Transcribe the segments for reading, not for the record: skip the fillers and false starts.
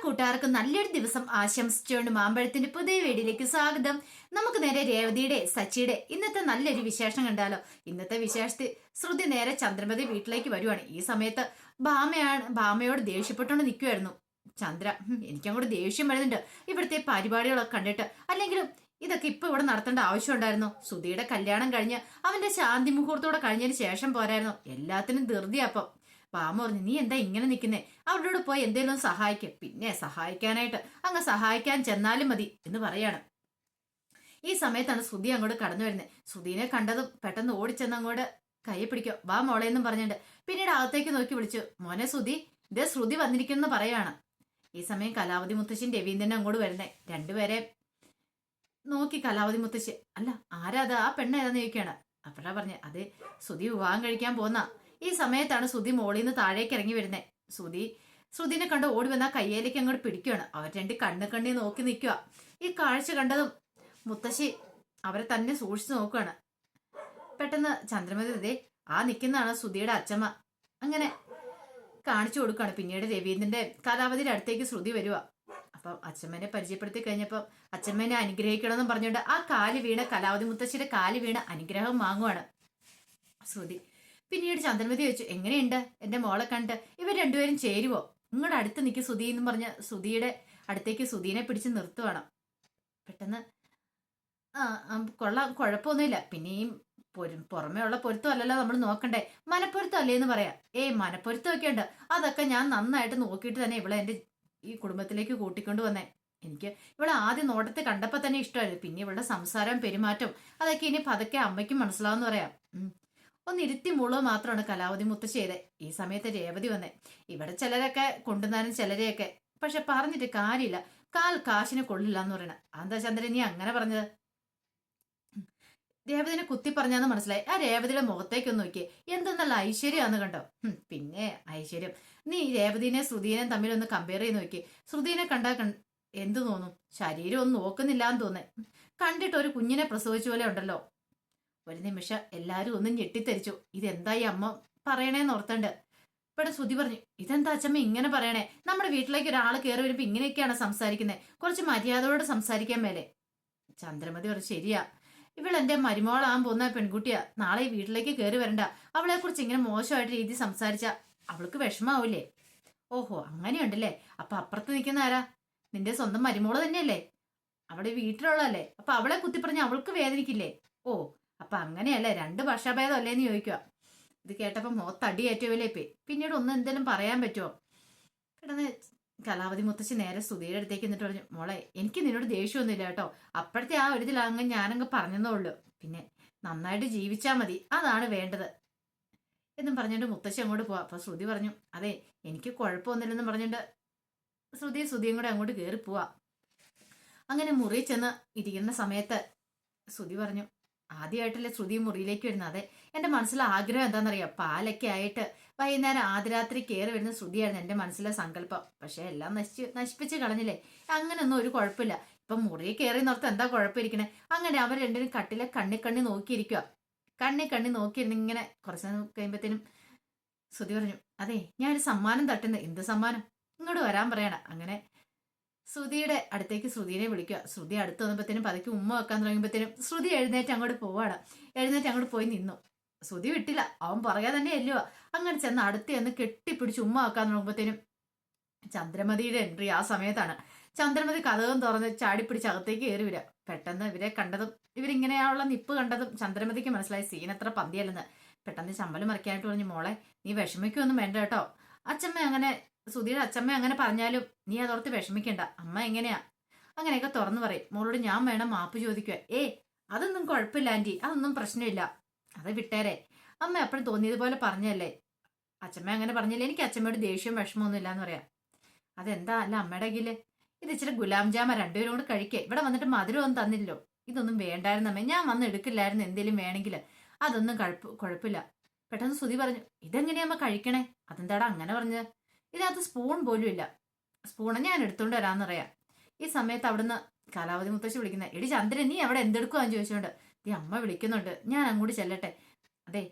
കൂട്ടുകാർക്ക് നല്ലൊരു ദിവസം ആശംസിച്ചുകൊണ്ട് മാമ്പഴത്തിന്റെ പുതിയ വീഡിയോയിലേക്ക് സ്വാഗതം. നമുക്ക് നേരെ രേവതിയുടെ സച്ചിയുടെ ഇന്നത്തെ നല്ലൊരു വിശേഷം കണ്ടാലോ. ഇന്നത്തെ വിശേഷത്തിൽ ശ്രുതി നേരെ ചന്ദ്രമതി വീട്ടിലേക്ക് വരുവാണ്. ഈ സമയത്ത് ഭാമയോട് ദേഷ്യപ്പെട്ടുകൊണ്ട് നിൽക്കുമായിരുന്നു ചന്ദ്ര. എനിക്കങ്ങോട്ട് ദേഷ്യം വരുന്നുണ്ട് ഇവിടുത്തെ പരിപാടികളൊക്കെ കണ്ടിട്ട്. അല്ലെങ്കിലും ഇതൊക്കെ ഇപ്പൊ ഇവിടെ നടത്തേണ്ട ആവശ്യം ഉണ്ടായിരുന്നു. സുധിയുടെ കല്യാണം കഴിഞ്ഞ് അവന്റെ ശാന്തി മുഹൂർത്തോടെ കഴിഞ്ഞതിന് ശേഷം പോരായിരുന്നു. എല്ലാത്തിനും ധൃതിയപ്പം. പാമ പറഞ്ഞു, നീ എന്താ ഇങ്ങനെ നിൽക്കുന്നേ? അവരോട് പോയി എന്തേലും സഹായിക്കും. പിന്നെ സഹായിക്കാനായിട്ട് അങ്ങ് സഹായിക്കാൻ ചെന്നാലും മതി എന്ന് പറയാണ്. ഈ സമയത്താണ് ശ്രുതി അങ്ങോട്ട് കടന്നു വരുന്നത്. ശ്രുതിനെ കണ്ടതും പെട്ടെന്ന് ഓടിച്ചെന്ന് അങ്ങോട്ട് കൈയെ പിടിക്കോ, വാ മോളെന്നും പറഞ്ഞിട്ട് പിന്നീട് അകത്തേക്ക് നോക്കി വിളിച്ചു, മോനെ ശ്രുതി, ഇതേ ശ്രുതി വന്നിരിക്കുന്നു പറയാണ്. ഈ സമയം കലാവതി മുത്തശ്ശിയും രവീന്ദ്രൻ അങ്ങോട്ട് വരുന്നേ. രണ്ടുപേരെ നോക്കി കലാവതി മുത്തശ്ശി, അല്ല ആരാ അത്, ആ പെണ്ണ് ഏതാന്ന് ചോദിക്കുകയാണ്. അപ്പോഴാ പറഞ്ഞേ, അത് ശ്രുതി വിവാഹം കഴിക്കാൻ പോന്ന. ഈ സമയത്താണ് ശ്രുതി മോളിൽ നിന്ന് താഴേക്ക് ഇറങ്ങി വരുന്നത്. ശ്രുതിനെ കണ്ട് ഓടി വന്ന കയ്യിലേക്ക് അങ്ങോട്ട് പിടിക്കുകയാണ്. അവർ രണ്ട് കണ്ണി നോക്കി നിൽക്കുക. ഈ കാഴ്ച കണ്ടതും മുത്തശ്ശി അവരെ തന്നെ സൂക്ഷിച്ചു നോക്കുകയാണ്. പെട്ടെന്ന് ചന്ദ്രമതി, ഇതേ ആ നിൽക്കുന്നതാണ് ശ്രുതിയുടെ അച്ഛമ്മ. അങ്ങനെ കാണിച്ചു കൊടുക്കുകയാണ്. പിന്നീട് രവീന്ദ്രന്റെ കലാവതിയുടെ അടുത്തേക്ക് ശ്രുതി വരിക. അപ്പം അച്ഛമ്മേനെ പരിചയപ്പെടുത്തി കഴിഞ്ഞപ്പം അച്ഛമ്മേനെ അനുഗ്രഹിക്കണമെന്നും പറഞ്ഞുകൊണ്ട് ആ കാല് വീണ് കലാവതി മുത്തശ്ശിയുടെ കാല് വീണ് അനുഗ്രഹം വാങ്ങുവാണ് ശ്രുതി. പിന്നീട് ചന്ദ്രമതി ചോദിച്ചു, എങ്ങനെയുണ്ട് എന്റെ മോളെ കണ്ട്? ഇവർ രണ്ടുപേരും ചേരുവോ? നിങ്ങളുടെ അടുത്ത് നിൽക്കി ശ്രുതി എന്നും പറഞ്ഞ് ശ്രുതിയുടെ അടുത്തേക്ക് ശ്രുതിനെ പിടിച്ച് നിർത്തുവാണ്. പെട്ടെന്ന് കൊള്ളാം, കുഴപ്പമൊന്നുമില്ല. പിന്നെയും പുറമേ ഉള്ള പൊരുത്തം അല്ലല്ലോ നമ്മൾ നോക്കണ്ടേ, മനപ്പൊരുത്തം അല്ലേന്ന് പറയാം. മനപ്പൊരുത്തം ഒക്കെ ഉണ്ട്. അതൊക്കെ ഞാൻ നന്നായിട്ട് നോക്കിയിട്ട് തന്നെ ഇവിടെ എന്റെ ഈ കുടുംബത്തിലേക്ക് കൂട്ടിക്കൊണ്ട് വന്നേ. എനിക്ക് ഇവിടെ ആദ്യം നോട്ടത്തെ കണ്ടപ്പോ തന്നെ ഇഷ്ടമായിരുന്നു. പിന്നെ ഇവളുടെ സംസാരം പെരുമാറ്റം അതൊക്കെ ഇനി പതുക്കെ അമ്മയ്ക്കും മനസ്സിലാവുന്ന പറയാം. ഒന്ന് ഇരുത്തി മുളോ മാത്രമാണ് കലാവതി മുത്തശ്ശി ചെയ്തേ. ഈ സമയത്ത് രേവതി വന്നേ. ഇവിടെ ചിലരൊക്കെ കൊണ്ടുവന്നാലും ചിലരെയൊക്കെ, പക്ഷെ പറഞ്ഞിട്ട് കാര്യമില്ല, കാശിനെ കൊള്ളില്ല എന്ന് പറയണ. എന്താ ചന്ദ്രൻ നീ അങ്ങനെ പറഞ്ഞത്? രേവതിനെ കുത്തി പറഞ്ഞാന്ന് മനസ്സിലായി. ആ രേവതിയുടെ മുഖത്തേക്കൊന്ന് നോക്കിയേ, എന്തെന്നല്ല ഐശ്വര്യമാന്ന് കണ്ടോ? പിന്നെ ഐശ്വര്യം. നീ രേവതിനെ ശ്രുതിനെയും തമ്മിലൊന്ന് കമ്പയർ ചെയ്ത് നോക്കി. ശ്രുതിനെ കണ്ടാൽ എന്തു തോന്നും? ശരീരം ഒന്നും നോക്കുന്നില്ല എന്ന് തോന്നേ. കണ്ടിട്ട് ഒരു കുഞ്ഞിനെ പ്രസവിച്ച പോലെ ഉണ്ടല്ലോ. ഒരു നിമിഷം എല്ലാരും ഒന്നും ഞെട്ടിത്തെരിച്ചു. ഇതെന്തായി അമ്മ പറയണേന്ന് ഓർത്തണ്ട്. ഇവിടെ ശ്രുതി പറഞ്ഞു, ഇതെന്താ അച്ഛമ്മ ഇങ്ങനെ പറയണേ? നമ്മുടെ വീട്ടിലേക്ക് ഒരാൾ കയറി വരുമ്പോ ഇങ്ങനെയൊക്കെയാണ് സംസാരിക്കുന്നത്. കുറച്ച് മര്യാദയോട് സംസാരിക്കാൻ മേലെ. ചന്ദ്രമതി പറഞ്ഞു, ശരിയാ, ഇവളെന്റെ മരുമോളാകാൻ പോകുന്ന പെൺകുട്ടിയാ. നാളെ ഈ വീട്ടിലേക്ക് കയറി വരണ്ട. അവളെ കുറിച്ച് ഇങ്ങനെ മോശമായിട്ട് രീതി സംസാരിച്ച അവൾക്ക് വിഷമാവൂലേ? ഓഹോ, അങ്ങനെയുണ്ടല്ലേ. അപ്പൊ അപ്പുറത്ത് നിൽക്കുന്ന ആരാ? നിന്റെ സ്വന്തം മരുമോള് തന്നെയല്ലേ? അവിടെ വീട്ടിലുള്ളതല്ലേ? അപ്പൊ അവളെ കുത്തി പറഞ്ഞ അവൾക്ക് വേദനിക്കില്ലേ? ഓ, അപ്പൊ അങ്ങനെയല്ലേ, രണ്ട് ഭാഷാഭേദം അല്ലേന്ന് ചോദിക്കുക. ഇത് കേട്ടപ്പോ മുഖത്തടിയേറ്റവല്ലേ. പിന്നീട് ഒന്നും എന്തെങ്കിലും പറയാൻ പറ്റുമോ? പെട്ടെന്ന് കലാവതി മുത്തശ്ശി നേരെ ശ്രുതിയുടെ അടുത്തേക്ക് എന്നിട്ട് പറഞ്ഞു, മോളെ, എനിക്ക് നിന്നോട് ദേഷ്യമൊന്നുമില്ല കേട്ടോ. അപ്പോഴത്തെ ആ ഒരു ഇതിലങ്ങ് ഞാനങ്ങ് പറഞ്ഞതേ ഉള്ളൂ. പിന്നെ നന്നായിട്ട് ജീവിച്ചാൽ മതി, അതാണ് വേണ്ടത് എന്നും പറഞ്ഞിട്ട് മുത്തശ്ശി അങ്ങോട്ട് പോവാ. അപ്പൊ ശ്രുതി പറഞ്ഞു, അതെ എനിക്ക് കുഴപ്പമൊന്നുമില്ലെന്നും പറഞ്ഞിട്ട് ശ്രുതിയും കൂടെ അങ്ങോട്ട് കയറി പോവാ. അങ്ങനെ മുറി ചെന്ന് ഇരിക്കുന്ന സമയത്ത് ശ്രുതി പറഞ്ഞു, ആദ്യമായിട്ടല്ലേ ശ്രുതി മുറിയിലേക്ക് വരുന്നത്. അതെ, എന്റെ മനസ്സിലെ ആഗ്രഹം എന്താണെന്നറിയാം, പാലൊക്കെ ആയിട്ട് വൈകുന്നേരം ആദ്യരാത്രി കയറി വരുന്ന ശ്രുതിയായിരുന്നു എന്റെ മനസ്സിലെ സങ്കല്പം. പക്ഷെ എല്ലാം നശിപ്പിച്ച് കളഞ്ഞില്ലേ. അങ്ങനെയൊന്നും ഒരു കുഴപ്പമില്ല. ഇപ്പൊ മുറിയിൽ കയറി നോർത്ത് എന്താ കുഴപ്പമിരിക്കണേ? അങ്ങനെ അവർ രണ്ടിനും കട്ടിലെ കണ്ണി നോക്കിയിരിക്കുക. കണ്ണി നോക്കിയിരുന്ന് ഇങ്ങനെ കുറച്ച് കഴിയുമ്പത്തേനും ശ്രുതി പറഞ്ഞു, അതെ ഞാനൊരു സമ്മാനം തട്ടുന്നത്. എന്ത് സമ്മാനം? ഇങ്ങോട്ട് വരാൻ പറയണ. അങ്ങനെ ശ്രുതിയുടെ അടുത്തേക്ക് ശ്രുതിനെ വിളിക്കുക. ശ്രുതി അടുത്ത് വന്നപ്പോഴത്തേനും പതുക്കെ ഉമ്മ വെക്കാൻ തുടങ്ങുമ്പോഴത്തേനും ശ്രുതി എഴുന്നേറ്റ് അങ്ങോട്ട് പോവാണ്. എഴുന്നേറ്റ് അങ്ങോട്ട് പോയി നിന്നു. ശ്രുതി വിട്ടില്ല, അവൻ പറയാ തന്നെ അല്ലയോ. അങ്ങനെ ചെന്ന് അടുത്ത് ചെന്ന് കെട്ടിപ്പിടിച്ച് ഉമ്മ വെക്കാൻ തുടങ്ങുമ്പോഴത്തേനും ചന്ദ്രമതിയുടെ എൻട്രി ആ സമയത്താണ്. ചന്ദ്രമതി കഥകം തുറന്ന് ചാടിപ്പിടിച്ച് അകത്തേക്ക് കയറി വരിക. പെട്ടെന്ന് ഇവരെ കണ്ടതും ഇവരിങ്ങനെയുള്ള നിപ്പ് കണ്ടതും ചന്ദ്രമതിക്ക് മനസ്സിലായി സീൻ അത്ര പന്തിയല്ലെന്ന്. പെട്ടെന്ന് ചമ്പല് മറിക്കാനായിട്ട് പറഞ്ഞു, മോളെ നീ വിഷമിക്കൊന്നും വേണ്ട കേട്ടോ. അച്ഛമ്മ അങ്ങനെ സുധിയുടെ അച്ഛമ്മ അങ്ങനെ പറഞ്ഞാലും നീ അതോർത്ത് വിഷമിക്കണ്ട. അമ്മ എങ്ങനെയാ അങ്ങനെയൊക്കെ തുറന്നു പറയും. മോളോട് ഞാൻ വേണം മാപ്പ് ചോദിക്കുക. അതൊന്നും കുഴപ്പമില്ല ആന്റി, അതൊന്നും പ്രശ്നമില്ല, അത് വിട്ടേരെ. അമ്മ എപ്പോഴും തോന്നിയതുപോലെ പറഞ്ഞല്ലേ. അച്ഛമ്മ അങ്ങനെ പറഞ്ഞില്ലേ, എനിക്ക് അച്ഛമ്മയോട് ദേഷ്യവും വിഷമമൊന്നും ഇല്ലാന്ന് പറയാം. അതെന്താ അല്ല അമ്മയുടെ കയ്യില് ഇത് ഇച്ചിരി ഗുലാം ജാമ, രണ്ടുപേരും കൂടെ കഴിക്കേ. ഇവിടെ വന്നിട്ട് മധുരം ഒന്നും തന്നില്ലോ. ഇതൊന്നും വേണ്ടായിരുന്നമ്മേ, ഞാൻ വന്ന് എടുക്കില്ലായിരുന്നു എന്തെങ്കിലും വേണമെങ്കിൽ. അതൊന്നും കുഴപ്പമില്ല. പെട്ടെന്ന് ശ്രുതി പറഞ്ഞു, ഇതെങ്ങനെയാ അമ്മ കഴിക്കണേ? അതെന്താടാ അങ്ങനെ പറഞ്ഞത്? ഇതിനകത്ത് സ്പൂൺ പോലും ഇല്ല. സ്പൂണ് ഞാൻ എടുത്തോണ്ട് വരാമെന്നറിയാം. ഈ സമയത്ത് അവിടുന്ന് കലാവതി മുത്തശ്ശി വിളിക്കുന്നത്, എടി ചന്ദ്രൻ നീ അവിടെ എന്തെടുക്കുവാന്ന് ചോദിച്ചുകൊണ്ട് ഈ അമ്മ വിളിക്കുന്നുണ്ട്, ഞാൻ അങ്ങോട്ട് ചെല്ലട്ടെ. അതെ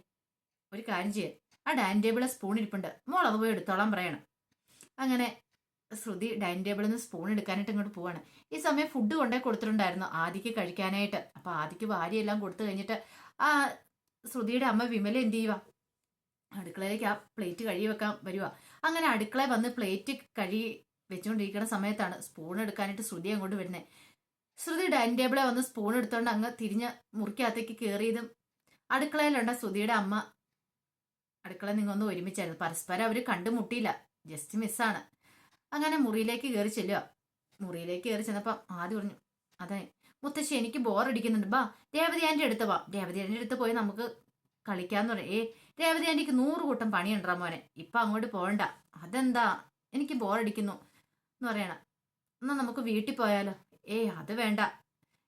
ഒരു കാര്യം ചെയ്യ, ആ ഡൈനിങ് ടേബിളിലെ സ്പൂൺ ഇരിപ്പുണ്ട്, മോൾ അത് പോയി എടുത്തോളാൻ പറയണം. അങ്ങനെ ശ്രുതി ഡൈനിങ് ടേബിളിൽ നിന്ന് സ്പൂൺ എടുക്കാനായിട്ട് ഇങ്ങോട്ട് പോവാണ്. ഈ സമയം ഫുഡ് കൊണ്ടേ കൊടുത്തിട്ടുണ്ടായിരുന്നു ആദിക്ക് കഴിക്കാനായിട്ട്. അപ്പൊ ആദിക്ക് വാരിയെല്ലാം കൊടുത്തു കഴിഞ്ഞിട്ട് ആ ശ്രുതിയുടെ അമ്മ വിമല എന്ത് ചെയ്യുക, അടുക്കളയിലേക്ക് ആ പ്ലേറ്റ് കഴുകി വെക്കാൻ വരുക. അങ്ങനെ അടുക്കളയിൽ വന്ന് പ്ലേറ്റ് കഴുകി വെച്ചുകൊണ്ടിരിക്കുന്ന സമയത്താണ് സ്പൂൺ എടുക്കാനായിട്ട് ശ്രുതി അങ്ങോട്ട് വരുന്നത്. ശ്രുതി ഡൈനിങ് ടേബിളെ വന്ന് സ്പൂൺ എടുത്തോണ്ട് അങ്ങ് തിരിഞ്ഞ് മുറിക്കകത്തേക്ക് കയറിയതും അടുക്കളയിലുണ്ട ശ്രുതിയുടെ അമ്മ അടുക്കളയിൽ നിങ്ങൊന്ന് ഒരുമിച്ചായിരുന്നു. പരസ്പരം അവർ കണ്ടുമുട്ടിയില്ല, ജസ്റ്റ് മിസ്സാണ്. അങ്ങനെ മുറിയിലേക്ക് കയറി ചെല്ലുക. മുറിയിലേക്ക് കയറി ചെന്നപ്പം ആദ്യം പറഞ്ഞു, അതെ മുത്തശ്ശി എനിക്ക് ബോറടിക്കുന്നുണ്ട്, ബാ രേവതി ആൻ്റെ അടുത്ത് വാ, രേവതി ആൻ്റെ അടുത്ത് പോയി നമുക്ക് കളിക്കാന്ന് പറയും. രേവതി ആൻ്റിക്ക് 100 കൂട്ടം പണിയുണ്ടാ മോനെ, ഇപ്പം അങ്ങോട്ട് പോകണ്ട. അതെന്താ, എനിക്ക് ബോറടിക്കുന്നു എന്ന് പറയണം. എന്നാൽ നമുക്ക് വീട്ടിൽ പോയാലോ? അത് വേണ്ട,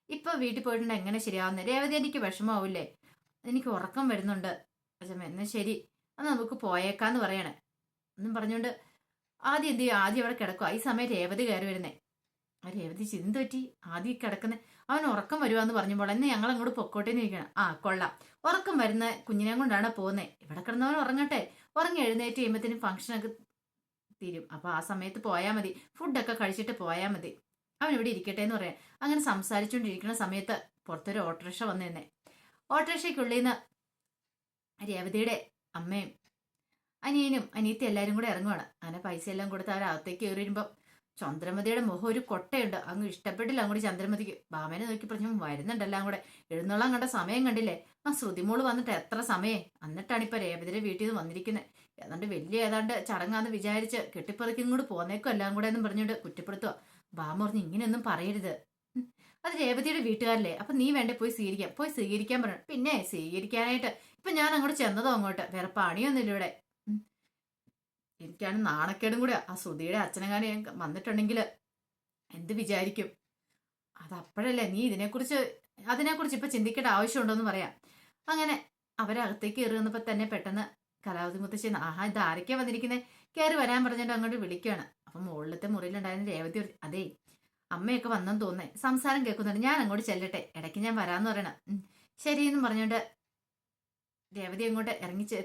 ഇപ്പൊ വീട്ടിൽ പോയിട്ടുണ്ട് എങ്ങനെ ശരിയാവുന്നത്, രേവതി ആൻ്റിക്ക് വിഷമാവില്ലേ, എനിക്ക് ഉറക്കം വരുന്നുണ്ട്. എന്നാ ശരി, എന്നാൽ നമുക്ക് പോയേക്കാന്ന് പറയണേ എന്നും പറഞ്ഞുകൊണ്ട് ആദ്യം എന്ത് ചെയ്യും, ആദ്യം അവിടെ കിടക്കുക. ഈ സമയം രേവതി കയറി വരുന്നേ. ആ രേവതി ചിന്ത പറ്റി ആദ്യം കിടക്കുന്നത്, അവൻ ഉറക്കം വരുവാന്ന് പറഞ്ഞപ്പോൾ എന്ന് ഞങ്ങൾ അങ്ങോട്ട് പൊക്കോട്ടേന്ന് ചോദിക്കണം. കൊള്ളാം, ഉറക്കം വരുന്ന കുഞ്ഞിനെ കൊണ്ടാണ് പോകുന്നത്, ഇവിടെ കിടന്നവൻ ഉറങ്ങട്ടെ, ഉറങ്ങി എഴുന്നേറ്റ് കഴിയുമ്പോഴത്തേനും ഫംഗ്ഷനൊക്കെ തീരും, അപ്പൊ ആ സമയത്ത് പോയാൽ മതി, ഫുഡൊക്കെ കഴിച്ചിട്ട് പോയാൽ മതി, അവൻ ഇവിടെ ഇരിക്കട്ടെ എന്ന് പറയാം. അങ്ങനെ സംസാരിച്ചുകൊണ്ടിരിക്കുന്ന സമയത്ത് പുറത്തൊരു ഓട്ടോറിക്ഷ വന്നു തന്നെ. ഓട്ടോറിക്ഷയ്ക്കുള്ളിൽ നിന്ന് രേവതിയുടെ അമ്മയും അനിയനും അനിയത്തി എല്ലാവരും കൂടെ ഇറങ്ങുവാണ്. അങ്ങനെ പൈസ എല്ലാം കൊടുത്ത് അവരകത്തേക്ക് കയറി വരുമ്പോൾ ചന്ദ്രമതിയുടെ മുഖം ഒരു കൊട്ടയുണ്ട്. അങ്ങ് ഇഷ്ടപ്പെട്ടില്ല അങ്ങോട്ട് ചന്ദ്രമതിക്ക്. ബാമനെ നോക്കി പറഞ്ഞു, വരുന്നുണ്ടെല്ലാം കൂടെ, എഴുന്നള്ളാൻ കണ്ട സമയം കണ്ടില്ലേ, ആ ശ്രുതിമോള് വന്നിട്ട് എത്ര സമയം, എന്നിട്ടാണ് ഇപ്പൊ രേവതിയുടെ വീട്ടിൽ നിന്ന് വന്നിരിക്കുന്നത്, ഏതാണ്ട് വലിയ ഏതാണ്ട് ചടങ്ങാന്ന് വിചാരിച്ച് കെട്ടിപ്പറക്കി ഇങ്ങോട്ട് പോന്നേക്കും എല്ലാം കൂടെ എന്നും പറഞ്ഞുകൊണ്ട് കുറ്റപ്പെടുത്തുക. ബാമ പറഞ്ഞു, ഇങ്ങനെയൊന്നും പറയരുത്, അത് രേവതിയുടെ വീട്ടുകാരല്ലേ, അപ്പൊ നീ വേണ്ടേ പോയി സ്വീകരിക്കാൻ പറഞ്ഞു. പിന്നെ സ്വീകരിക്കാനായിട്ട് ഇപ്പൊ ഞാൻ അങ്ങോട്ട് ചെന്നതോ അങ്ങോട്ട്, വേറെ പണിയൊന്നുമില്ല ഇവിടെ. എനിക്കാണ് നാണക്കേടും കൂടെ, ആ ശ്രുതിയുടെ അച്ഛനെങ്ങാനും വന്നിട്ടുണ്ടെങ്കിൽ എന്ത് വിചാരിക്കും, അതപ്പോഴല്ലേ നീ അതിനെക്കുറിച്ച് ഇപ്പൊ ചിന്തിക്കേണ്ട ആവശ്യമുണ്ടോന്ന് പറയാം. അങ്ങനെ അവരകത്തേക്ക് കയറി വന്നപ്പോ തന്നെ പെട്ടെന്ന് കലാവതി മുത്തശ്ശി, ഇത് ആരൊക്കെയാ വന്നിരിക്കുന്നത്, കയറി വരാൻ പറഞ്ഞിട്ട് അങ്ങോട്ട് വിളിക്കുകയാണ്. അപ്പൊ മുകളിലത്തെ മുറിയിലുണ്ടായിരുന്ന രേവതി, അതേ അമ്മയൊക്കെ വന്നെന്ന് തോന്നേ, സംസാരം കേൾക്കുന്നുണ്ട്, ഞാൻ അങ്ങോട്ട് ചെല്ലട്ടെ, ഇടയ്ക്ക് ഞാൻ വരാന്ന് പറയണം. ശരിയെന്നും പറഞ്ഞുകൊണ്ട് രേവതി അങ്ങോട്ട്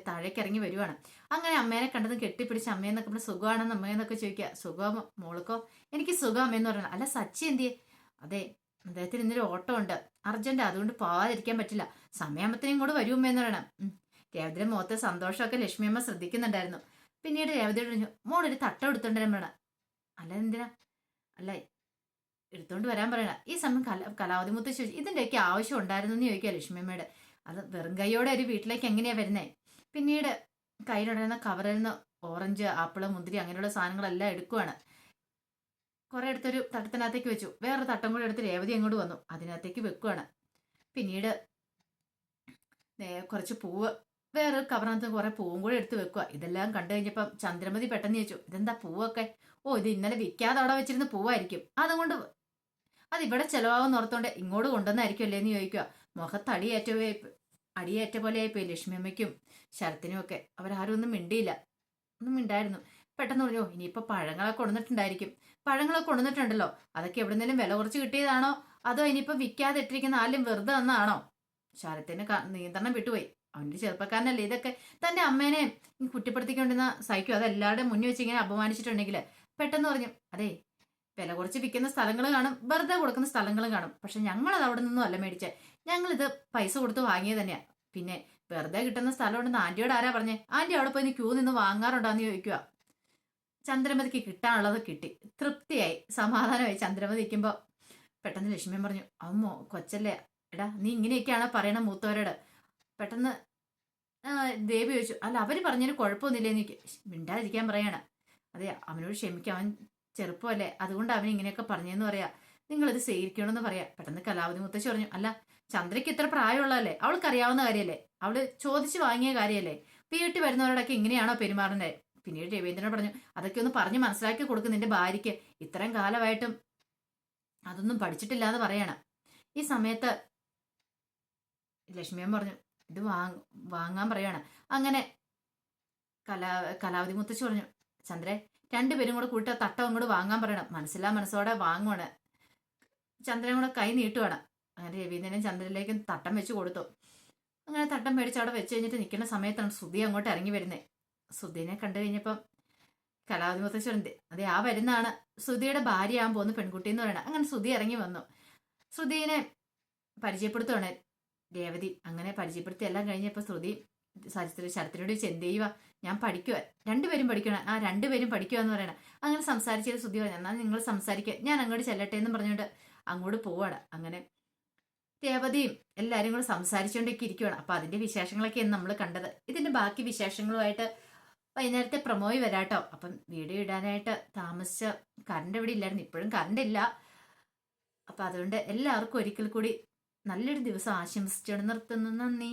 താഴേക്ക് ഇറങ്ങി വരുവാണ്. അങ്ങനെ അമ്മേനെ കണ്ടതും കെട്ടിപ്പിടിച്ച് അമ്മയെന്നൊക്കെ പറഞ്ഞ് സുഖമാണെന്ന് അമ്മയെന്നൊക്കെ ചോദിക്കുക. സുഖം മോൾക്കോ? എനിക്ക് സുഖം അമ്മയെന്ന് പറയണം. അല്ല സച്ചി എന്തിയെ? അതെ അദ്ദേഹത്തിന് ഇന്നൊരു ഓട്ടം ഉണ്ട്, അർജന്റ്, അതുകൊണ്ട് പോവാതിരിക്കാൻ പറ്റില്ല, സമയാകുമ്പത്തേനും കൂടെ വരും അമ്മയെന്ന് പറയണം. രേവതിയുടെ മുഖത്തെ സന്തോഷമൊക്കെ ലക്ഷ്മിയമ്മ ശ്രദ്ധിക്കുന്നുണ്ടായിരുന്നു. പിന്നീട് രേവതിയോട് പറഞ്ഞു, മോളൊരു തട്ടം എടുത്തോണ്ടരാൻ വേണം. അല്ല എന്തിനാ? അല്ല എടുത്തോണ്ട് വരാൻ പറയണ. ഈ സമയം കലാവതി മുത്തശ്ശി ചോദിച്ചു, ഇതിന്റെയൊക്കെ ആവശ്യം ഉണ്ടായിരുന്നു എന്ന് ചോദിക്കുക ലക്ഷ്മിയമ്മയുടെ. അത് വെറും കൈയോടെ ഒരു വീട്ടിലേക്ക് എങ്ങനെയാ വരുന്നേ? പിന്നീട് കയ്യിലുണ്ടായിരുന്ന കവറിൽ നിന്ന് ഓറഞ്ച്, ആപ്പിള്, മുന്തിരി അങ്ങനെയുള്ള സാധനങ്ങളെല്ലാം എടുക്കുവാണ്. കുറെ എടുത്തൊരു തട്ടത്തിനകത്തേക്ക് വെച്ചു. വേറൊരു തട്ടം കൂടെ എടുത്ത് രേവതി അങ്ങോട്ട് വന്നു, അതിനകത്തേക്ക് വെക്കുവാണ്. പിന്നീട് കുറച്ച് പൂവ് വേറൊരു കവറിനകത്ത് കുറെ പൂവും കൂടെ എടുത്ത് വെക്കുക. ഇതെല്ലാം കണ്ടു കഴിഞ്ഞപ്പം ചന്ദ്രമതി പെട്ടെന്ന് ചോദിച്ചു, ഇതെന്താ പൂവൊക്കെ? ഇത് ഇന്നലെ വിൽക്കാതെ അവിടെ വെച്ചിരുന്ന പൂവായിരിക്കും, അതുകൊണ്ട് അത് ഇവിടെ ചെലവാകുന്ന ഓർത്തോണ്ട് ഇങ്ങോട്ട് കൊണ്ടുവന്നായിരിക്കും അല്ലേന്ന് ചോദിക്കുക. മുഖത്ത് അടിയേറ്റ പോലെ ആയിപ്പോയി ലക്ഷ്മിയമ്മയ്ക്കും ശരത്തിനും ഒക്കെ. അവരാരും ഒന്നും മിണ്ടിയില്ല, ഒന്നും മിണ്ടായിരുന്നു. പെട്ടെന്ന് പറഞ്ഞോ, ഇനിയിപ്പോ പഴങ്ങളൊക്കെ കൊണ്ടുവന്നിട്ടുണ്ടായിരിക്കും. പഴങ്ങളൊക്കെ കൊണ്ടുവന്നിട്ടുണ്ടല്ലോ, അതൊക്കെ എവിടെന്നെങ്കിലും വില കുറച്ച് കിട്ടിയതാണോ, അതോ ഇനിയിപ്പോ വിൽക്കാതെ ഇട്ടിരിക്കുന്ന ആരും വെറുതെ വന്നാണോ? ശരത്തിന് നിയന്ത്രണം വിട്ടുപോയി. അവൻ്റെ ചെറുപ്പക്കാരനല്ലേ, ഇതൊക്കെ തന്റെ അമ്മേനെ കുറ്റപ്പെടുത്തിക്കൊണ്ടിരുന്ന സഹിക്കും. അതെല്ലാവരുടെയും മുന്നിൽ വെച്ച് ഇങ്ങനെ അപമാനിച്ചിട്ടുണ്ടെങ്കിൽ പെട്ടെന്ന് പറഞ്ഞു, അതെ വില കുറച്ച് വിൽക്കുന്ന സ്ഥലങ്ങൾ കാണും, വെറുതെ കൊടുക്കുന്ന സ്ഥലങ്ങളും കാണും, പക്ഷെ ഞങ്ങളത് അവിടെ നിന്നും അല്ല മേടിച്ചേ, ഞങ്ങളിത് പൈസ കൊടുത്ത് വാങ്ങിയത് തന്നെയാ. പിന്നെ വെറുതെ കിട്ടുന്ന സ്ഥലം ഉണ്ടെന്ന് ആന്റിയോട് ആരാ പറഞ്ഞേ? ആന്റി അവിടെ പോയി ക്യൂ നിന്ന് വാങ്ങാറുണ്ടോന്ന് ചോദിക്കുക. ചന്ദ്രമതിക്ക് കിട്ടാനുള്ളത് കിട്ടി, തൃപ്തിയായി, സമാധാനമായി ചന്ദ്രമതി ഇരിക്കുമ്പോൾ പെട്ടെന്ന് ലക്ഷ്മി പറഞ്ഞു, അമ്മോ കൊച്ചല്ലേ, എടാ നീ ഇങ്ങനെയൊക്കെയാണോ പറയണ മൂത്തവരോട്? പെട്ടെന്ന് ദേവി ചോദിച്ചു, അല്ല അവര് പറഞ്ഞതിന് കുഴപ്പമൊന്നുമില്ലെന്ന് മിണ്ടാതിരിക്കാൻ പറയാണ്. അതെ അവനോട് ക്ഷമിക്കാം, അവൻ ചെറുപ്പമല്ലേ, അതുകൊണ്ട് അവൻ ഇങ്ങനെയൊക്കെ പറഞ്ഞെന്ന് പറയാ, നിങ്ങളിത് സ്വീകരിക്കണമെന്ന് പറയാ. പെട്ടെന്ന് കലാവതി മുത്തശ്ശി പറഞ്ഞു, അല്ല ചന്ദ്രയ്ക്ക് ഇത്ര പ്രായമുള്ളതല്ലേ, അവൾക്കറിയാവുന്ന കാര്യമല്ലേ, അവള് ചോദിച്ചു വാങ്ങിയ കാര്യമല്ലേ, വീട്ടിൽ വരുന്നവരോടൊക്കെ ഇങ്ങനെയാണോ പെരുമാറുന്നത്? പിന്നീട് രവീന്ദ്രനോട് പറഞ്ഞു, അതൊക്കെ ഒന്ന് പറഞ്ഞ് മനസ്സിലാക്കി കൊടുക്കും നിന്റെ ഭാര്യയ്ക്ക്, ഇത്രയും കാലമായിട്ടും അതൊന്നും പഠിച്ചിട്ടില്ല എന്ന് പറയണം. ഈ സമയത്ത് ലക്ഷ്മിയമ്മ പറഞ്ഞു, ഇത് വാങ്ങാൻ പറയാണ്. അങ്ങനെ കലാവതി മുത്തശ്ശി പറഞ്ഞു, ചന്ദ്രേ രണ്ടുപേരും കൂടെ കൂട്ട തട്ടം അങ്ങോട്ട് വാങ്ങാൻ പറയണം, മനസ്സോടെ വാങ്ങുവാണ്. ചന്ദ്രൻ കൂടെ കൈ നീട്ടുവാണ്. അങ്ങനെ രവീന്ദ്രനും ചന്ദ്രനിലേക്കും തട്ടം വെച്ച് കൊടുത്തു. അങ്ങനെ തട്ടം മേടിച്ച് അവിടെ വെച്ച് കഴിഞ്ഞിട്ട് നിൽക്കുന്ന സമയത്താണ് ശ്രുതി അങ്ങോട്ട് ഇറങ്ങി വരുന്നത്. ശ്രുതിനെ കണ്ടു കഴിഞ്ഞപ്പം കലാവതി മുത്തശ്ശനുണ്ട് അതെ ആ വരുന്നതാണ് ശ്രുതിയുടെ ഭാര്യയാകാൻ പോകുന്ന പെൺകുട്ടി എന്ന് പറയണത്. അങ്ങനെ ശ്രുതി ഇറങ്ങി വന്നു. ശ്രുതിനെ പരിചയപ്പെടുത്തുവാണ് രേവതി. അങ്ങനെ പരിചയപ്പെടുത്തി എല്ലാം കഴിഞ്ഞപ്പോൾ ശ്രുതി ശരത്തിനോട് ചോദിച്ചു എന്ത് ചെയ്യുക, ഞാൻ പഠിക്കുക, രണ്ടുപേരും പഠിക്കണം, ആ രണ്ടുപേരും പഠിക്കുക എന്ന് പറയണം. അങ്ങനെ സംസാരിച്ചത് ശ്രുതി പറഞ്ഞു എന്നാൽ നിങ്ങൾ സംസാരിക്കുക, ഞാൻ അങ്ങോട്ട് ചെല്ലട്ടെ എന്ന് പറഞ്ഞുകൊണ്ട് അങ്ങോട്ട് പോവാണ്. അങ്ങനെ രേവതിയും എല്ലാവരും കൂടെ സംസാരിച്ചുകൊണ്ടൊക്കെ ഇരിക്കുവാണ്. അപ്പൊ അതിന്റെ വിശേഷങ്ങളൊക്കെയാണ് നമ്മൾ കണ്ടത്. ഇതിന്റെ ബാക്കി വിശേഷങ്ങളുമായിട്ട് വൈകുന്നേരത്തെ പ്രൊമോയി വരാട്ടോ. അപ്പം വീഡിയോ ഇടാനായിട്ട് താമസിച്ച കറണ്ട് ഇവിടെ ഇല്ലായിരുന്നു, ഇപ്പോഴും കറണ്ട് ഇല്ല. അപ്പൊ അതുകൊണ്ട് എല്ലാവർക്കും ഒരിക്കൽ കൂടി നല്ലൊരു ദിവസം ആശംസിച്ചുകൊണ്ട് നിർത്തുന്നു. നന്ദി.